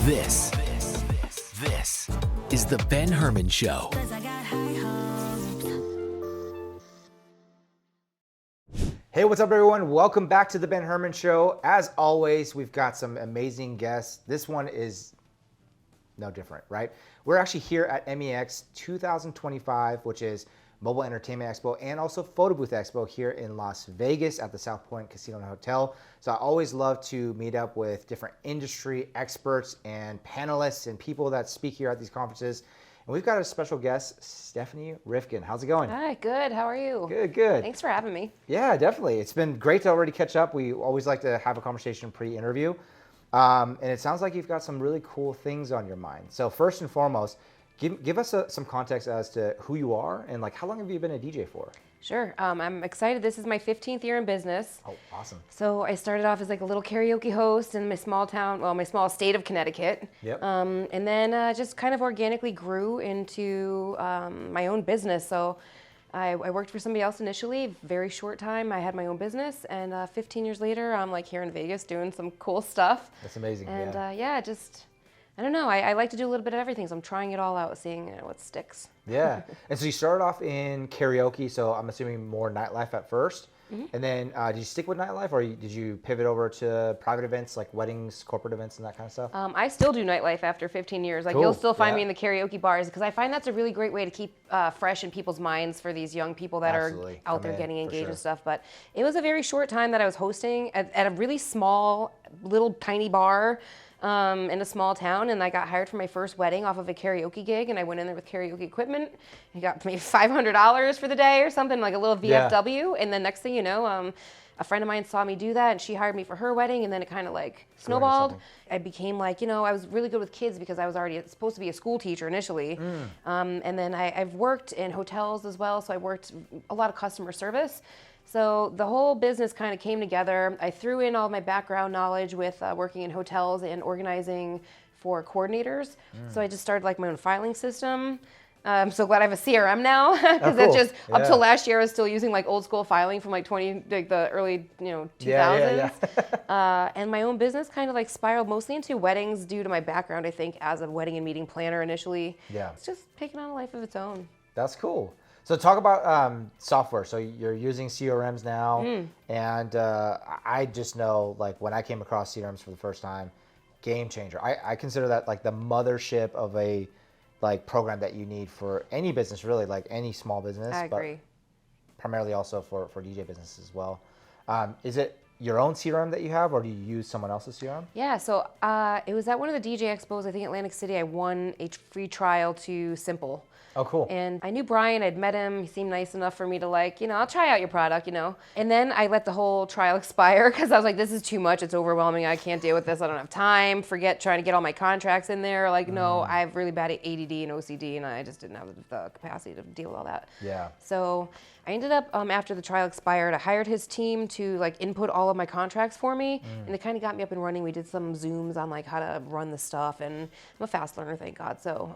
This is the Ben Herman Show. Hey, what's up, everyone? Welcome back to the Ben Herman Show. As always, we've got some amazing guests. This one is no different, right? We're actually here at MEX 2025, which is Mobile Entertainment Expo and also Photo Booth Expo here in Las Vegas at the South Point Casino and Hotel. So I always love to meet up with different industry experts and panelists and people that speak here at these conferences. And we've got a special guest, Stephanie Rifkin. How's it going? Hi, good. How are you? Good. Thanks for having me. Yeah, definitely. It's been great to already catch up. We always like to have a conversation pre-interview. And it sounds like you've got some really cool things on your mind. So first and foremost, give us some context as to who you are and like how long have you been a DJ for? Sure. I'm excited. This is my 15th year in business. Oh, awesome. So I started off as like a little karaoke host in my small town, well, my small state of Connecticut. Yep. And then just kind of organically grew into my own business. So I worked for somebody else initially, very short time. I had my own business, and 15 years later, I'm like here in Vegas doing some cool stuff. That's amazing. And yeah. I don't know. I like to do a little bit of everything, so I'm trying it all out, seeing what sticks. Yeah. And so you started off in karaoke, so I'm assuming more nightlife at first. Mm-hmm. And then did you stick with nightlife, or did you pivot over to private events like weddings, corporate events, and that kind of stuff? I still do nightlife after 15 years. Like Cool. You'll still find Yeah. me in the karaoke bars because I find that's a really great way to keep fresh in people's minds for these young people that Absolutely. are out Come there in, getting for engaged sure. and stuff. But it was a very short time that I was hosting at a really small, little tiny bar. In a small town, and I got hired for my first wedding off of a karaoke gig, and I went in there with karaoke equipment. I got maybe $500 for the day or something, like a little VFW, and then next thing you know, a friend of mine saw me do that, and she hired me for her wedding, and then it kind of like snowballed. I became like, I was really good with kids because I was already supposed to be a school teacher initially, and then I've worked in hotels as well, so I worked a lot of customer service. So the whole business kind of came together. I threw in all my background knowledge with working in hotels and organizing for coordinators. So I just started like my own filing system. I'm so glad I have a CRM now because that's just up till last year I was still using like old school filing from like the early 2000s. And my own business kind of like spiraled mostly into weddings due to my background, I think, as a wedding and meeting planner initially. Yeah. It's just taking on a life of its own. That's cool. So talk about software. So you're using CRMs now, and I just know like when I came across CRMs for the first time, game changer. I consider that like the mothership of a like program that you need for any business, really, like any small business. I agree. But primarily also for DJ business as well. Is it your own CRM that you have, or do you use someone else's CRM? Yeah, so it was at one of the DJ expos, I think Atlantic City. I won a free trial to Simple. Oh, cool. And I knew Brian, I'd met him, he seemed nice enough for me to like, I'll try out your product, And then I let the whole trial expire because I was like, this is too much, it's overwhelming, I can't deal with this, I don't have time, forget trying to get all my contracts in there. Like, no, I have really bad ADD and OCD and I just didn't have the capacity to deal with all that. Yeah. So I ended up, after the trial expired, I hired his team to like input all of my contracts for me, and it kind of got me up and running. We did some Zooms on like how to run the stuff, and I'm a fast learner, thank God. So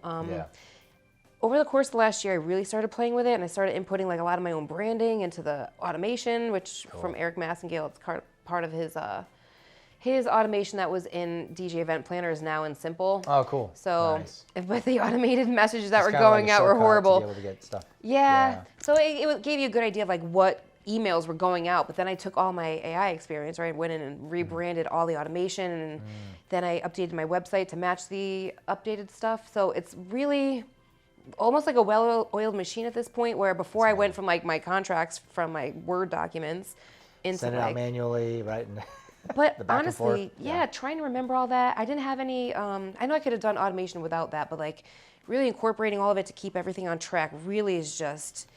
over the course of the last year, I really started playing with it, and I started inputting like a lot of my own branding into the automation, which from Eric Massengale, it's part of his automation that was in DJ Event Planner is now in Simple. Oh, cool. So, nice. But the automated messages that were It's kinda going like a out were shortcut horrible. to be able to get stuff. Yeah. So it gave you a good idea of like what emails were going out, but then I took all my AI experience, right? Went in and rebranded all the automation, and then I updated my website to match the updated stuff. So it's really almost like a well-oiled machine at this point, where before I went from like my contracts from my Word documents into Send it out manually, right? But the back and forth. honestly, trying to remember all that, I didn't have any, I know I could have done automation without that, but like really incorporating all of it to keep everything on track really is just,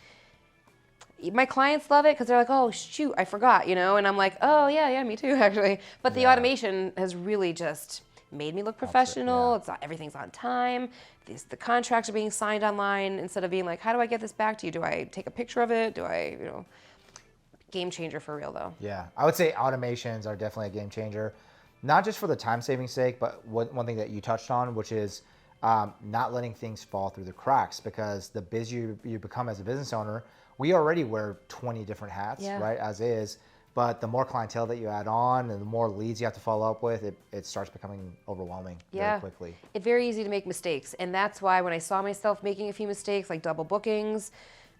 my clients love it because they're like, oh shoot, I forgot, and I'm like, oh yeah, me too actually. But the automation has really just made me look professional. It's everything's on time. The contracts are being signed online instead of being like, how do I get this back to you? Do I take a picture of it? Do I, game changer for real though. Yeah, I would say automations are definitely a game changer, not just for the time saving sake, but one thing that you touched on, which is not letting things fall through the cracks, because the busier you become as a business owner, we already wear 20 different hats, right, as is. but the more clientele that you add on and the more leads you have to follow up with, it starts becoming overwhelming very quickly. It's very easy to make mistakes. And that's why when I saw myself making a few mistakes, like double bookings,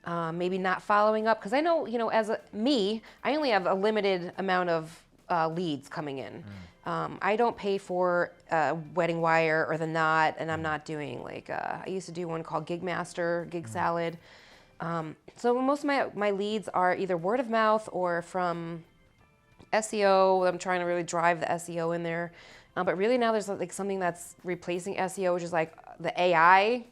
maybe not following up, because I know, I only have a limited amount of leads coming in. I don't pay for Wedding Wire or The Knot, and I'm not doing I used to do one called Gig Master, Gig Salad. So most of my leads are either word of mouth or from SEO. I'm trying to really drive the SEO in there. But really now there's something that's replacing SEO, which is the AI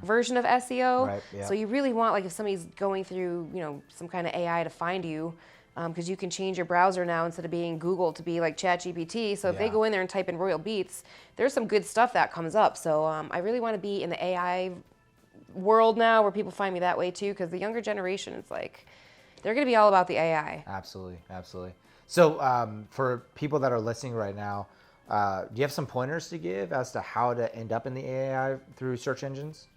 version of SEO. Right, yeah. So you really want if somebody's going through, some kind of AI to find you, because you can change your browser now instead of being Google to be like ChatGPT. So if they go in there and type in Royal Beats, there's some good stuff that comes up. So I really want to be in the AI world now where people find me that way too, because the younger generation, it's they're going to be all about the AI. Absolutely, absolutely. So for people that are listening right now, do you have some pointers to give as to how to end up in the AI through search engines?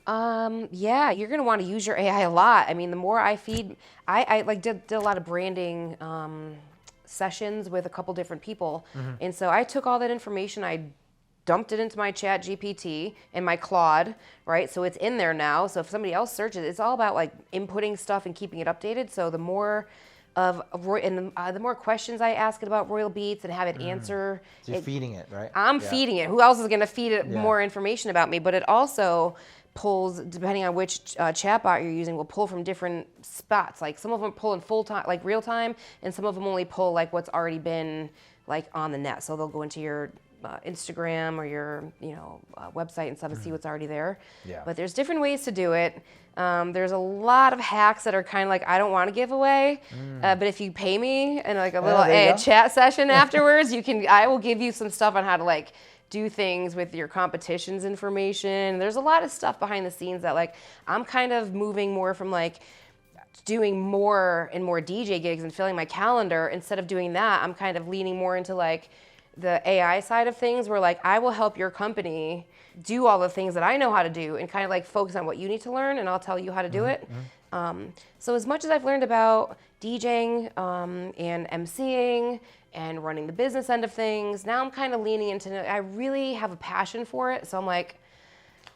Yeah, you're going to want to use your AI a lot. I mean, the more I feed, I did a lot of branding sessions with a couple different people. And so I took all that information, I dumped it into my Chat GPT and my Claude, right? So it's in there now. So if somebody else searches, it's all about inputting stuff and keeping it updated. So the more the more questions I ask it about Royal Beats and have it answer. So you're feeding it, right? I'm feeding it. Who else is going to feed it more information about me? But it also pulls, depending on which chatbot you're using, will pull from different spots. Some of them pull in full time, real time, and some of them only pull what's already been on the net. So they'll go into your Instagram or your website and stuff and see what's already there. Yeah. But there's different ways to do it. There's a lot of hacks that are kind of I don't want to give away, but if you pay me and a little chat session afterwards, I will give you some stuff on how to do things with your competition's information. There's a lot of stuff behind the scenes that I'm kind of moving more from doing more and more DJ gigs and filling my calendar. Instead of doing that, I'm kind of leaning more into the AI side of things where I will help your company do all the things that I know how to do and kind of focus on what you need to learn, and I'll tell you how to do it. So as much as I've learned about DJing and MCing and running the business end of things, now I'm kind of leaning into it. I really have a passion for it. So I'm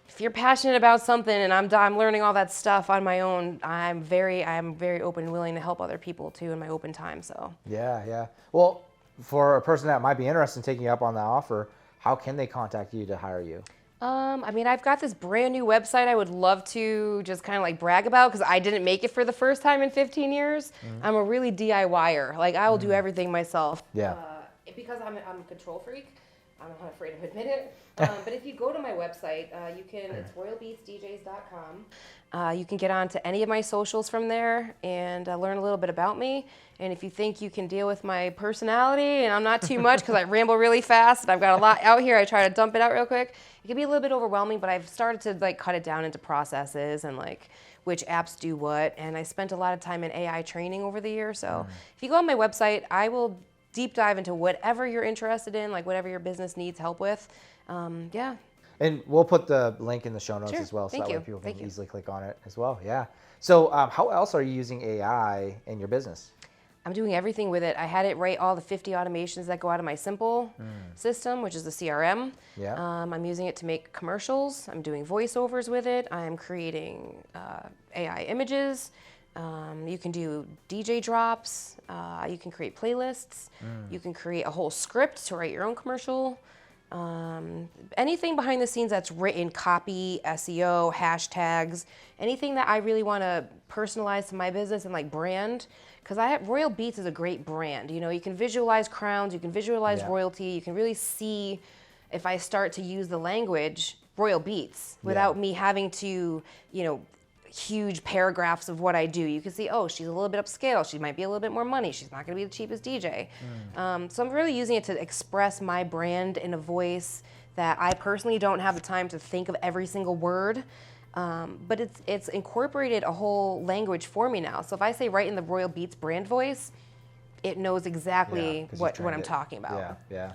if you're passionate about something and I'm learning all that stuff on my own, I'm very open and willing to help other people too in my open time. So yeah. Well, for a person that might be interested in taking you up on that offer, how can they contact you to hire you? I've got this brand new website I would love to just kind of brag about because I didn't make it for the first time in 15 years. I'm a really DIYer. I will do everything myself. Yeah. Because I'm a control freak. I'm not afraid to admit it. But if you go to my website, it's royalbeatsdjs.com. You can get on to any of my socials from there and learn a little bit about me. And if you think you can deal with my personality, and I'm not too much because I ramble really fast and I've got a lot out here, I try to dump it out real quick. It can be a little bit overwhelming, but I've started to cut it down into processes and which apps do what. And I spent a lot of time in AI training over the years. So if you go on my website, I will deep dive into whatever you're interested in, whatever your business needs help with. Yeah. And we'll put the link in the show notes as well, so that way people can easily click on it as well. Yeah. So how else are you using AI in your business? I'm doing everything with it. I had it write all the 50 automations that go out of my Simple system, which is the CRM. Yeah. I'm using it to make commercials. I'm doing voiceovers with it. I'm creating AI images. You can do DJ drops. You can create playlists. You can create a whole script to write your own commercial. Anything behind the scenes that's written, copy, SEO, hashtags, anything that I really want to personalize to my business and brand. Because Royal Beats is a great brand. You can visualize crowns, you can visualize royalty, you can really see if I start to use the language Royal Beats without me having to, huge paragraphs of what I do. You can see, oh, she's a little bit upscale. She might be a little bit more money. She's not going to be the cheapest DJ. So I'm really using it to express my brand in a voice that I personally don't have the time to think of every single word. But it's incorporated a whole language for me now. So if I say right in the Royal Beats brand voice, it knows exactly what I'm talking about. Yeah.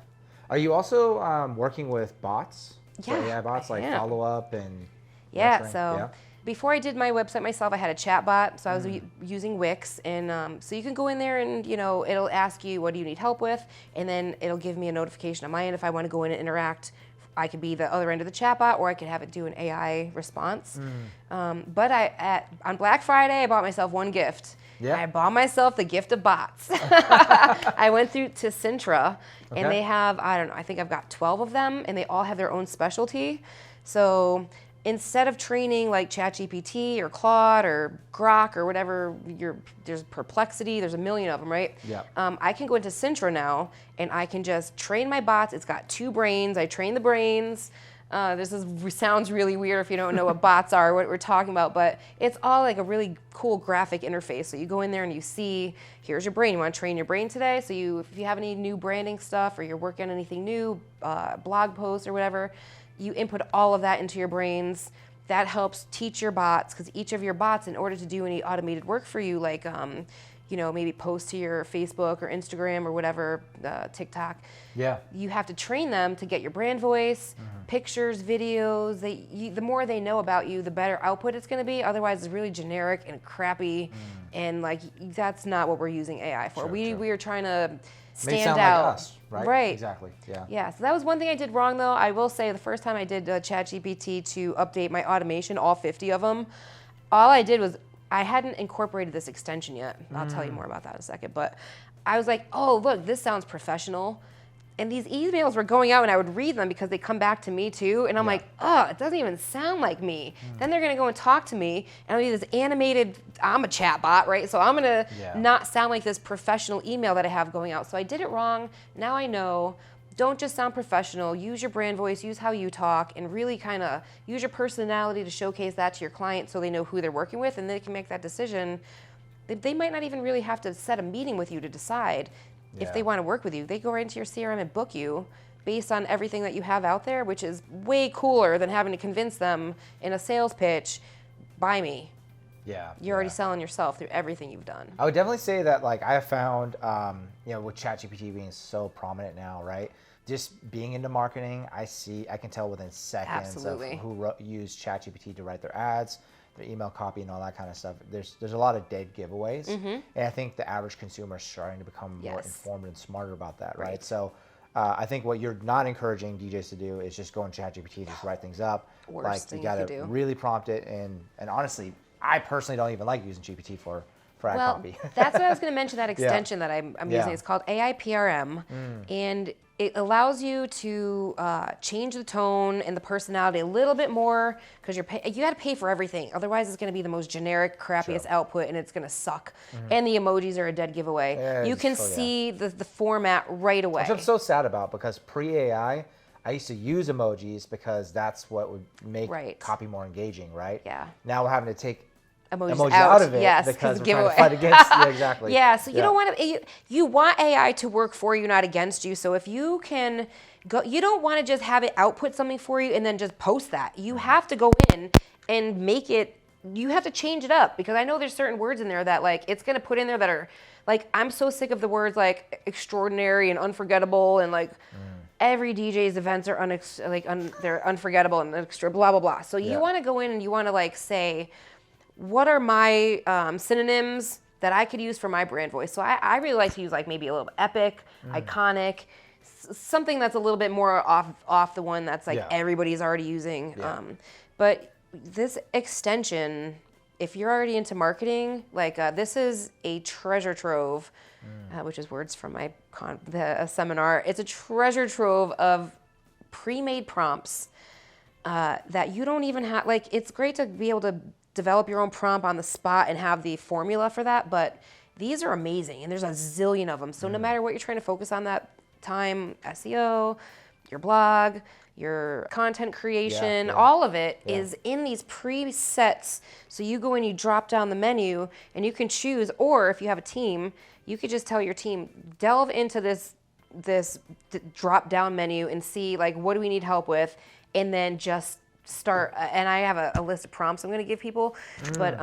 Are you also working with bots? Yeah, AI bots like Follow Up and nurturing? before I did my website myself, I had a chat bot, so I was using Wix, and so you can go in there and, you know, it'll ask you what do you need help with, and then it'll give me a notification on my end if I want to go in and interact. I could be the other end of the chat bot, or I could have it do an AI response. But on Black Friday, I bought myself one gift. Yeah. I bought myself the gift of bots. I went through to Sintra, and they have, I don't know, I think I've got 12 of them, and they all have their own specialty. So instead of training like ChatGPT or Claude or Grok or whatever, there's Perplexity, there's a million of them, right? Yeah. I can go into Sintra now, and I can just train my bots. It's got 2 brains. I train the brains. Sounds really weird if you don't know what bots are, what we're talking about, but it's all like a really cool graphic interface. So you go in there and you see, here's your brain. You want to train your brain today? So if you have any new branding stuff or you're working on anything new, blog posts or whatever, you input all of that into your brains. That helps teach your bots, because each of your bots, in order to do any automated work for you, like you know, maybe post to your Facebook or Instagram or whatever, TikTok. Yeah. You have to train them to get your brand voice, pictures, videos. The more they know about you, the better output it's going to be. Otherwise, it's really generic and crappy, and like that's not what we're using AI for. Sure, we are trying to Make it stand sound out. like us, right? Right. Exactly. Yeah. Yeah. So that was one thing I did wrong, though. I will say the first time I did ChatGPT to update my automation, all 50 of them, all I did was I hadn't incorporated this extension yet. I'll tell you more about that in a second. But I was like, oh, look, this sounds professional. And these emails were going out, and I would read them because they come back to me too. And I'm like, oh, it doesn't even sound like me. Then they're going to go and talk to me, and I'll be this animated, I'm a chat bot, right? So I'm going to not sound like this professional email that I have going out. So I did it wrong. Now I know. Don't just sound professional. Use your brand voice, use how you talk, and really kind of use your personality to showcase that to your client so they know who they're working with, and they can make that decision. They might not even really have to set a meeting with you to decide if they want to work with you. They go right into your CRM and book you based on everything that you have out there, which is way cooler than having to convince them in a sales pitch, buy me. Yeah. You're already selling yourself through everything you've done. I would definitely say that, like, I have found, you know, with ChatGPT being so prominent now, right? Just being into marketing, I can tell within seconds of who used ChatGPT to write their ads, their email copy, and all that kind of stuff. There's a lot of dead giveaways, and I think the average consumer is starting to become more informed and smarter about that, right? So I think what you're not encouraging DJs to do is just go in ChatGPT, just write things up. Worst thing you gotta really prompt it, and honestly, I personally don't even like using GPT for ad copy. That's what I was going to mention, that extension that I'm using. It's called AI PRM, and it allows you to change the tone and the personality a little bit more, because you got to pay for everything. Otherwise, it's going to be the most generic, crappiest output, and it's going to suck. And the emojis are a dead giveaway. You can see the format right away. Which I'm so sad about, because pre-AI, I used to use emojis because that's what would make copy more engaging, right? Yeah. Now we're having to take emojis out of it because we're trying to fight against. Yeah, exactly. So you don't want to. You want AI to work for you, not against you. So if you can go, you don't want to just have it output something for you and then just post that. You have to go in and make it. You have to change it up, because I know there's certain words in there that, like, it's going to put in there that are, like, I'm so sick of the words like extraordinary and unforgettable, and like every DJ's events are they're unforgettable and extra blah blah blah. So you want to go in and you want to, like, say, what are my synonyms that I could use for my brand voice? So I really like to use, like, maybe a little epic, iconic, something that's a little bit more off the one that's like everybody's already using. But this extension, if you're already into marketing, like this is a treasure trove, which is words from my seminar. It's a treasure trove of pre-made prompts that you don't even have. Like, it's great to be able to develop your own prompt on the spot and have the formula for that, but these are amazing, and there's a zillion of them. So no matter what you're trying to focus on that time, SEO, your blog, your content creation, all of it is in these presets. So you go and you drop down the menu and you can choose, or if you have a team, you could just tell your team, delve into this drop down menu and see, like, what do we need help with, and then just start. And I have a list of prompts I'm going to give people, but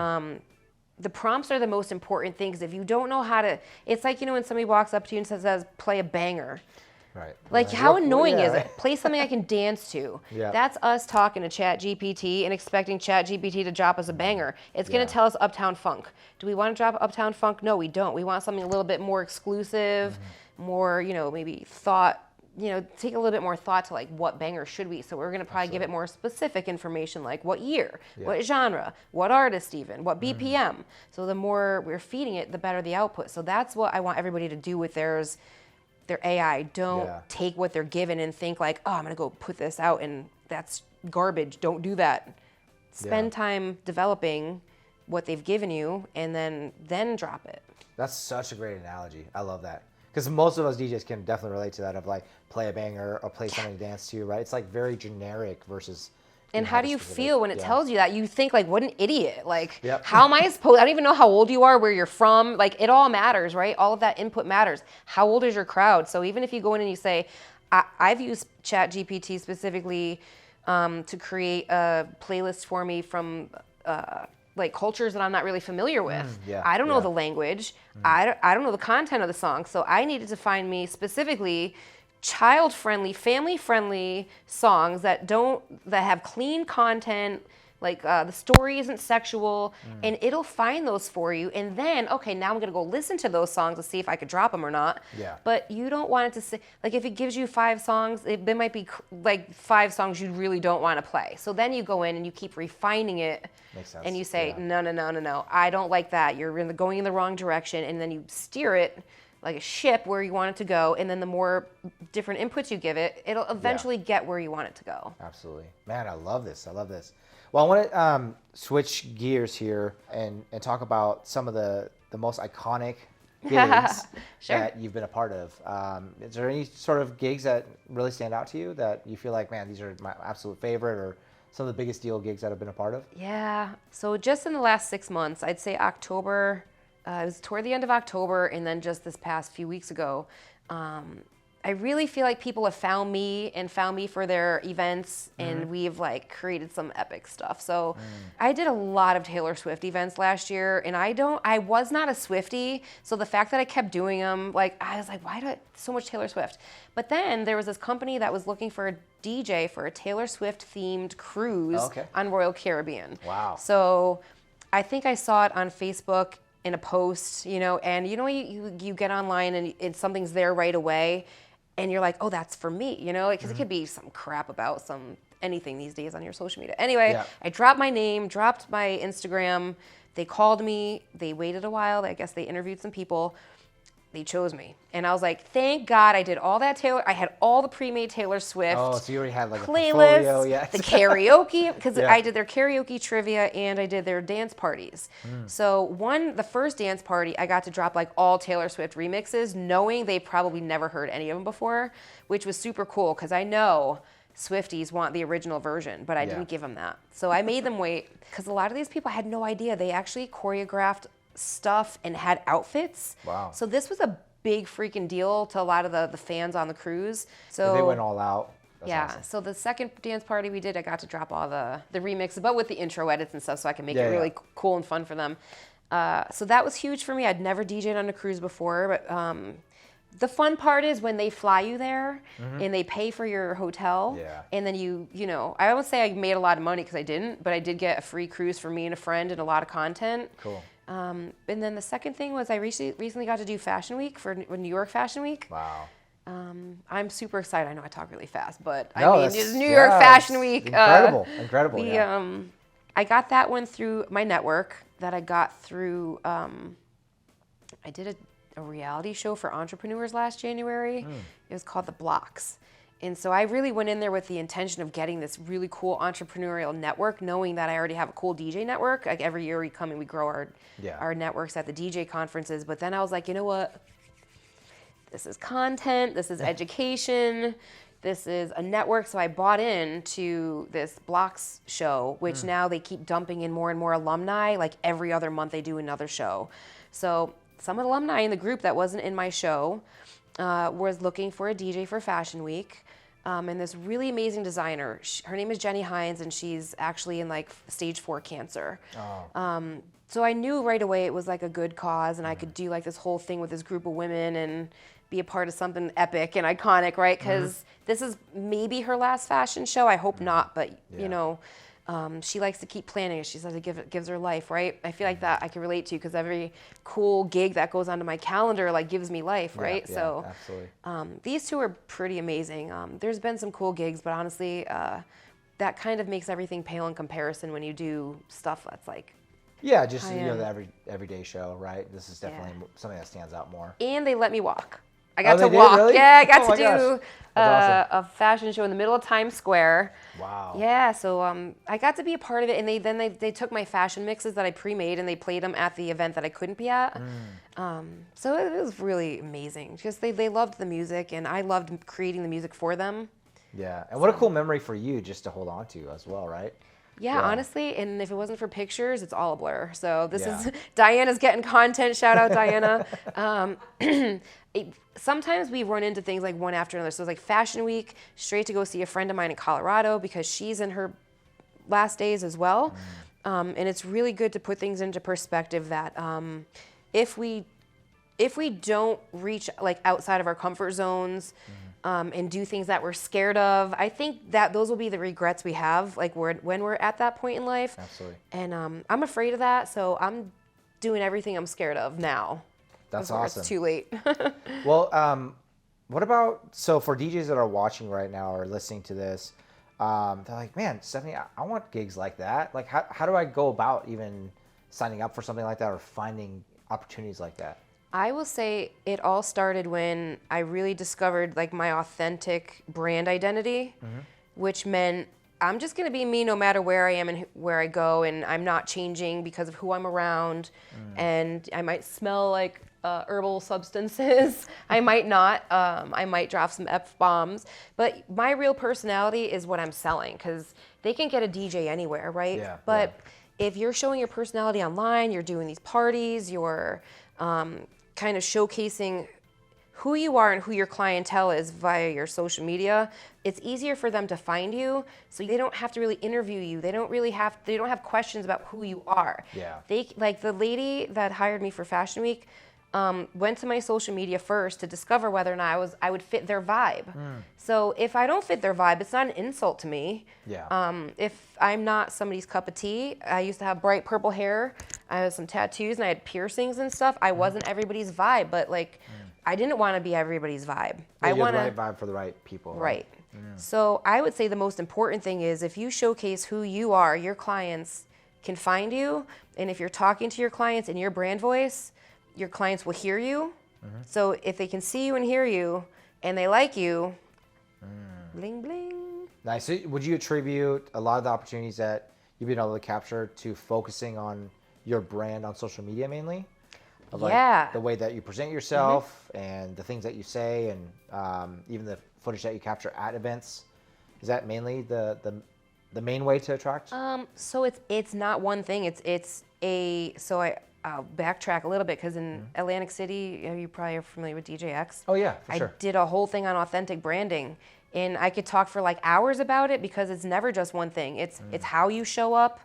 the prompts are the most important things. If you don't know how to, it's like, you know, when somebody walks up to you and says, play a banger. Right. Like, Yeah, how well, annoying yeah, is right. it? Play something I can dance to. Yeah. That's us talking to ChatGPT and expecting ChatGPT to drop us a banger. It's going Yeah. to tell us Uptown Funk. Do we want to drop Uptown Funk? No, we don't. We want something a little bit more exclusive, more, maybe thought, take a little bit more thought to like what banger should we. So we're going to probably give it more specific information like what year, what genre, what artist even, what BPM. So the more we're feeding it, the better the output. So that's what I want everybody to do with their AI. Don't take what they're given and think like, oh, I'm going to go put this out and that's garbage. Don't do that. Spend time developing what they've given you and then drop it. That's such a great analogy. I love that. Because most of us DJs can definitely relate to that of like play a banger or play something to dance to, right? It's like very generic versus. And how do you feel when it tells you that? You think like, what an idiot. Like, Yep. how am I supposed, I don't even know how old you are, where you're from. Like, it all matters, right? All of that input matters. How old is your crowd? So even if you go in and you say, I've used ChatGPT specifically to create a playlist for me from like cultures that I'm not really familiar with. I don't know the language. I don't know the content of the song. So I needed to find me specifically child-friendly, family-friendly songs that have clean content, like the story isn't sexual, and it'll find those for you. And then, okay, now I'm gonna go listen to those songs to see if I could drop them or not. Yeah. But you don't want it to say, like if it gives you 5 songs, there might be like 5 songs you really don't want to play. So then you go in and you keep refining it. Makes sense. And you say, no, I don't like that. You're going in the wrong direction, and then you steer it like a ship where you want it to go, and then the more different inputs you give it, it'll eventually get where you want it to go. Absolutely. Man, I love this. Well, I want to switch gears here and talk about some of the most iconic gigs that you've been a part of. Is there any sort of gigs that really stand out to you that you feel like, man, these are my absolute favorite, or some of the biggest deal gigs that I've been a part of? Yeah. So just in the last 6 months, I'd say October, it was toward the end of October, and then just this past few weeks ago, I really feel like people have found me for their events, and we've like created some epic stuff. So I did a lot of Taylor Swift events last year, and I was not a Swiftie. So the fact that I kept doing them, like I was like, why do I so much Taylor Swift? But then there was this company that was looking for a DJ for a Taylor Swift themed cruise on Royal Caribbean. Wow. So I think I saw it on Facebook in a post, and you get online and something's there right away. And you're like, oh, that's for me, because it could be some crap about anything these days on your social media. Anyway, I dropped my name, dropped my Instagram. They called me. They waited a while. I guess they interviewed some people. They chose me. And I was like, thank God I did all that Taylor. I had all the pre-made Taylor Swift Oh, so you already had like a playlists, portfolio, yeah. the karaoke, because I did their karaoke trivia and I did their dance parties. So the first dance party, I got to drop like all Taylor Swift remixes, knowing they probably never heard any of them before, which was super cool because I know Swifties want the original version, but I didn't give them that. So I made them wait because a lot of these people had no idea. They actually choreographed stuff and had outfits. Wow. So this was a big freaking deal to a lot of the fans on the cruise. So they went all out. That's awesome. So the second dance party we did, I got to drop all the remixes, but with the intro edits and stuff, so I can make it really cool and fun for them. So that was huge for me. I'd never DJed on a cruise before, but the fun part is when they fly you there and they pay for your hotel. And then I won't say I made a lot of money because I didn't, but I did get a free cruise for me and a friend and a lot of content. Cool. And then the second thing was I recently got to do Fashion Week for New York Fashion Week. Wow. I'm super excited. I know I talk really fast, but it's New York Fashion Week. Incredible. I got that one through my network that I got through, I did a reality show for entrepreneurs last January. It was called The Blocks. And so I really went in there with the intention of getting this really cool entrepreneurial network, knowing that I already have a cool DJ network. Like every year we come and we grow our networks at the DJ conferences. But then I was like, you know what? This is content, this is education, this is a network. So I bought into this Blocks show, which now they keep dumping in more and more alumni. Like every other month they do another show. So some alumni in the group that wasn't in my show was looking for a DJ for Fashion Week. And this really amazing designer, her name is Jenny Hines, and she's actually in like stage 4 cancer. So I knew right away it was like a good cause, and I could do like this whole thing with this group of women and be a part of something epic and iconic, right? Because this is maybe her last fashion show. I hope not, but you know, she likes to keep planning. She says it gives her life, right? I feel like that I can relate to because every cool gig that goes onto my calendar like gives me life, right? Yeah, So absolutely. these two are pretty amazing. There's been some cool gigs, but honestly, that kind of makes everything pale in comparison when you do stuff that's like. Yeah, just I you know, am. the everyday show, right? This is definitely something that stands out more. And they let me walk. I got they to did, walk. really? Yeah, I got Oh to my do gosh. That's awesome. a fashion show in the middle of Times Square. Wow. Yeah, so I got to be a part of it, and they took my fashion mixes that I pre-made and they played them at the event that I couldn't be at. So it was really amazing. Just they loved the music, and I loved creating the music for them. Yeah, and what a cool memory for you just to hold on to as well, right? Yeah, honestly, and if it wasn't for pictures, it's all a blur. So this Yeah. is Diana's getting content. Shout out Diana. Sometimes we run into things like one after another. So it's like Fashion Week, straight to go see a friend of mine in Colorado because she's in her last days as well. And it's really good to put things into perspective that if we don't reach like outside of our comfort zones and do things that we're scared of, I think that those will be the regrets we have like when we're at that point in life. Absolutely. And I'm afraid of that, so I'm doing everything I'm scared of now. That's before awesome. It's too late. Well, what about, so for DJs that are watching right now or listening to this, they're like, man, Stephanie, I want gigs like that. Like, how do I go about even signing up for something like that or finding opportunities like that? I will say it all started when I really discovered like my authentic brand identity, which meant I'm just going to be me no matter where I am and where I go, and I'm not changing because of who I'm around. And I might smell like herbal substances. I might not. I might drop some F-bombs. But my real personality is what I'm selling, because they can get a DJ anywhere, right? Yeah, but if you're showing your personality online, you're doing these parties, you're kind of showcasing who you are and who your clientele is via your social media, it's easier for them to find you, so they don't have to really interview you. They don't have questions about who you are. Yeah. They, like the lady that hired me for Fashion Week, went to my social media first to discover whether or not I would fit their vibe. So if I don't fit their vibe, it's not an insult to me. Yeah. If I'm not somebody's cup of tea, I used to have bright purple hair, I had some tattoos, and I had piercings and stuff. I wasn't everybody's vibe, but like, I didn't want to be everybody's vibe. Yeah, I you're want the right vibe for the right people. Right. So I would say the most important thing is if you showcase who you are, your clients can find you. And if you're talking to your clients in your brand voice, your clients will hear you. So if they can see you and hear you and they like you, bling, bling. Nice. So would you attribute a lot of the opportunities that you've been able to capture to focusing on your brand on social media mainly? Of like the way that you present yourself and the things that you say, and even the footage that you capture at events. Is that mainly the main way to attract? So it's not one thing. I'll backtrack a little bit, because in Atlantic City, you probably are familiar with DJ X. Oh yeah, for sure. I did a whole thing on authentic branding, and I could talk for like hours about it, because it's never just one thing. It's how you show up.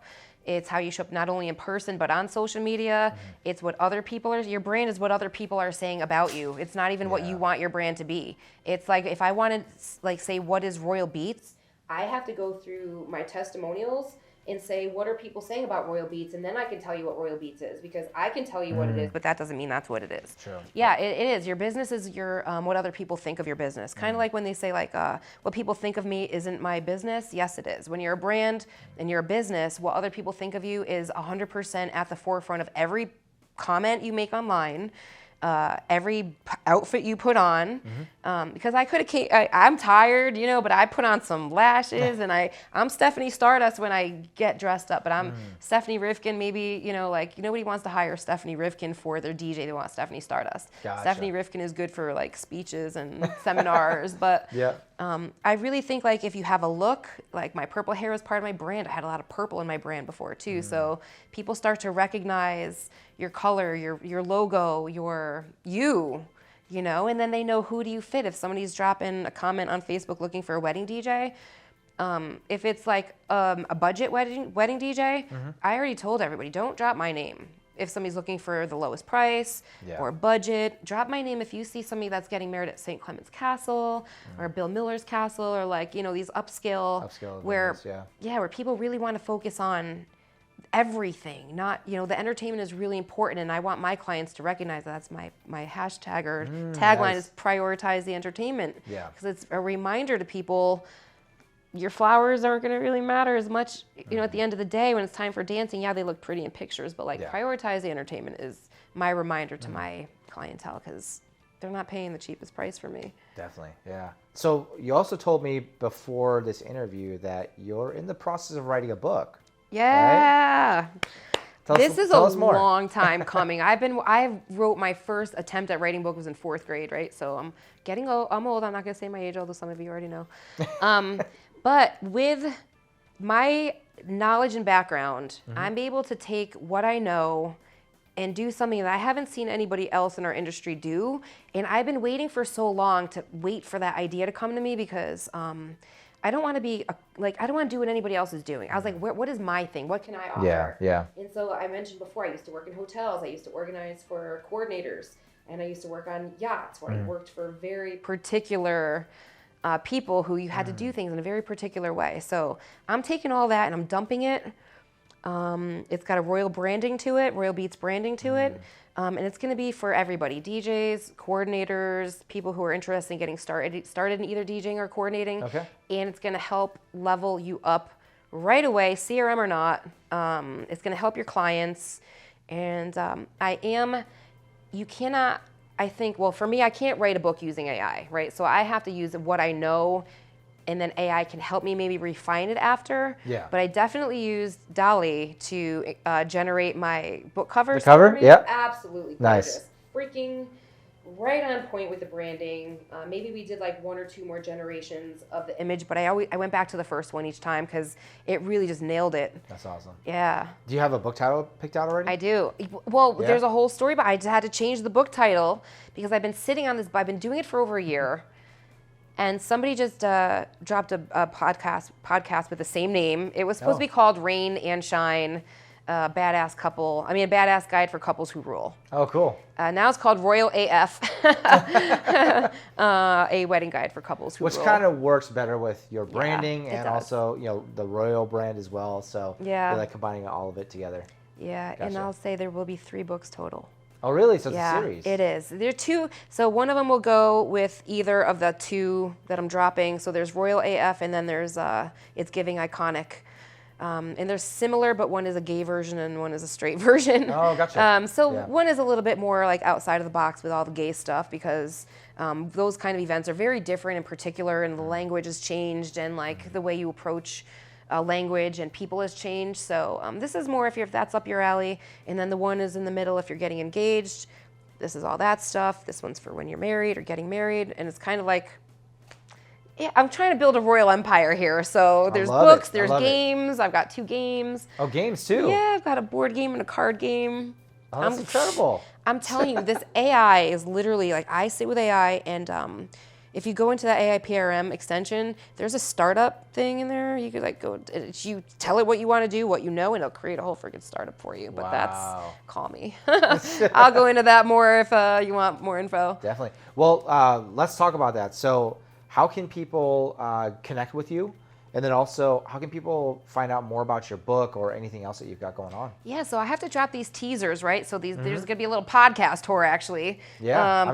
It's how you show up not only in person, but on social media. It's what other people are, your brand is what other people are saying about you. It's not even what you want your brand to be. It's like, if I want to like say, what is Royal Beats? I have to go through my testimonials and say, what are people saying about Royal Beats? And then I can tell you what Royal Beats is, because I can tell you what it is, but that doesn't mean that's what it is. True. Yeah, it is. Your business is your what other people think of your business. Kind of like when they say like, what people think of me isn't my business. Yes, it is. When you're a brand and you're a business, what other people think of you is 100% at the forefront of every comment you make online. Every outfit you put on, because I'm tired, but I put on some lashes, and I'm Stephanie Stardust when I get dressed up, but I'm Stephanie Rifkin. Maybe, like, nobody wants to hire Stephanie Rifkin for their DJ. They want Stephanie Stardust. Gotcha. Stephanie Rifkin is good for like speeches and seminars, but I really think like if you have a look, like my purple hair was part of my brand. I had a lot of purple in my brand before too. So people start to recognize your color, your logo, and then they know, who do you fit? If somebody's dropping a comment on Facebook looking for a wedding DJ, if it's like a budget wedding DJ, I already told everybody, don't drop my name. if somebody's looking for the lowest price or budget, drop my name if you see somebody that's getting married at St. Clement's Castle or Bill Miller's Castle, or like, you know, these upscale where, where people really want to focus on everything, not, you know, the entertainment is really important, and I want my clients to recognize that's my hashtag or tagline is prioritize the entertainment. Because it's a reminder to people, your flowers aren't going to really matter as much, you know, at the end of the day when it's time for dancing. Yeah, they look pretty in pictures, but like prioritize the entertainment is my reminder to my clientele, because they're not paying the cheapest price for me. Definitely, yeah. So you also told me before this interview that you're in the process of writing a book. Yeah. Right? This is a long time coming. I wrote my first attempt at writing a book was in 4th grade, right? So I'm getting old. I'm old. I'm not going to say my age, although some of you already know. But with my knowledge and background, I'm able to take what I know and do something that I haven't seen anybody else in our industry do. And I've been waiting for so long to wait for that idea to come to me, because I don't want to be I don't want to do what anybody else is doing. I was like, what is my thing? What can I offer? Yeah. And so I mentioned before, I used to work in hotels. I used to organize for coordinators, and I used to work on yachts where I worked for very particular people who you had to do things in a very particular way. So I'm taking all that and I'm dumping it. It's got a Royal branding to it, Royal Beats branding to it. And it's going to be for everybody, DJs, coordinators, people who are interested in getting started in either DJing or coordinating. Okay. And it's going to help level you up right away, CRM or not. It's going to help your clients. And you cannot, I think, well, for me, I can't write a book using AI, right? So I have to use what I know, and then AI can help me maybe refine it after. Yeah. But I definitely used DALL-E to generate my book covers. The cover? Yeah. Absolutely gorgeous. Nice. Freaking right on point with the branding. Maybe we did like 1 or 2 more generations of the image, but I went back to the first one each time because it really just nailed it. That's awesome. Yeah. Do you have a book title picked out already? I do. Well, there's a whole story, but I just had to change the book title because I've been sitting on this. I've been doing it for over a year. And somebody just dropped a podcast with the same name. It was supposed to be called Rain and Shine, a badass guide for couples who rule. Oh, cool. Now it's called Royal AF, a wedding guide for couples who rule. Which kind of works better with your branding and also, you know, the Royal brand as well. So you're like combining all of it together. Yeah, gotcha. And I'll say there will be 3 books total. Oh, really? So it's a series? It is. There are 2. So one of them will go with either of the 2 that I'm dropping. So there's Royal AF, and then there's It's Giving Iconic. And they're similar, but one is a gay version and one is a straight version. Oh, gotcha. One is a little bit more like outside of the box with all the gay stuff, because those kind of events are very different in particular, and the language has changed, and like the way you approach language and people has changed. So this is more if that's up your alley. And then the one is in the middle if you're getting engaged. This is all that stuff. This one's for when you're married or getting married. And it's kind of like, I'm trying to build a royal empire here. So there's books, there's games. I've got 2 games. Oh, games too? Yeah, I've got a board game and a card game. Oh, that's incredible. I'm telling you, this AI is literally like, I sit with AI, and if you go into that AI PRM extension, there's a startup thing in there. You could like go, you tell it what you want to do, what you know, and it'll create a whole freaking startup for you. But call me. I'll go into that more if you want more info. Definitely. Well, let's talk about that. So how can people connect with you? And then also, how can people find out more about your book or anything else that you've got going on? Yeah, so I have to drop these teasers, right? So there's going to be a little podcast tour, actually. Yeah,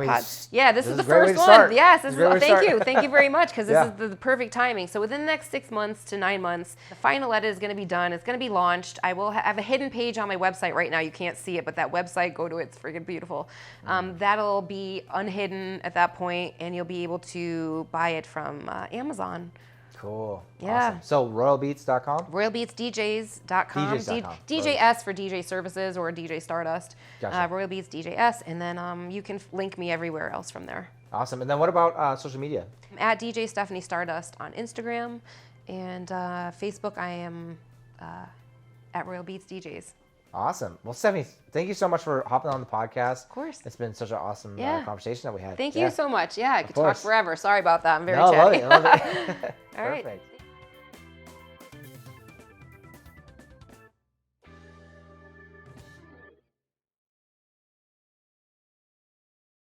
this is the first one. Yes, thank you very much, because this is the perfect timing. So within the next 6 months to 9 months, the final edit is going to be done. It's going to be launched. I will have a hidden page on my website right now. You can't see it, but that website, go to it. It's freaking beautiful. That'll be unhidden at that point, and you'll be able to buy it from Amazon. Cool. Yeah. Awesome. So royalbeats.com? Royalbeatsdjs.com. DJS for DJ Services or DJ Stardust. Gotcha. Royalbeats DJS, and then you can link me everywhere else from there. Awesome. And then what about social media? I'm at DJ Stephanie Stardust on Instagram, and Facebook I am at Royal Beats DJs. Awesome. Well, Stephanie, thank you so much for hopping on the podcast. Of course. It's been such an awesome conversation that we had. Thank you so much. Yeah, I could talk forever. Sorry about that. I'm very chatty. I love it. All right. Perfect.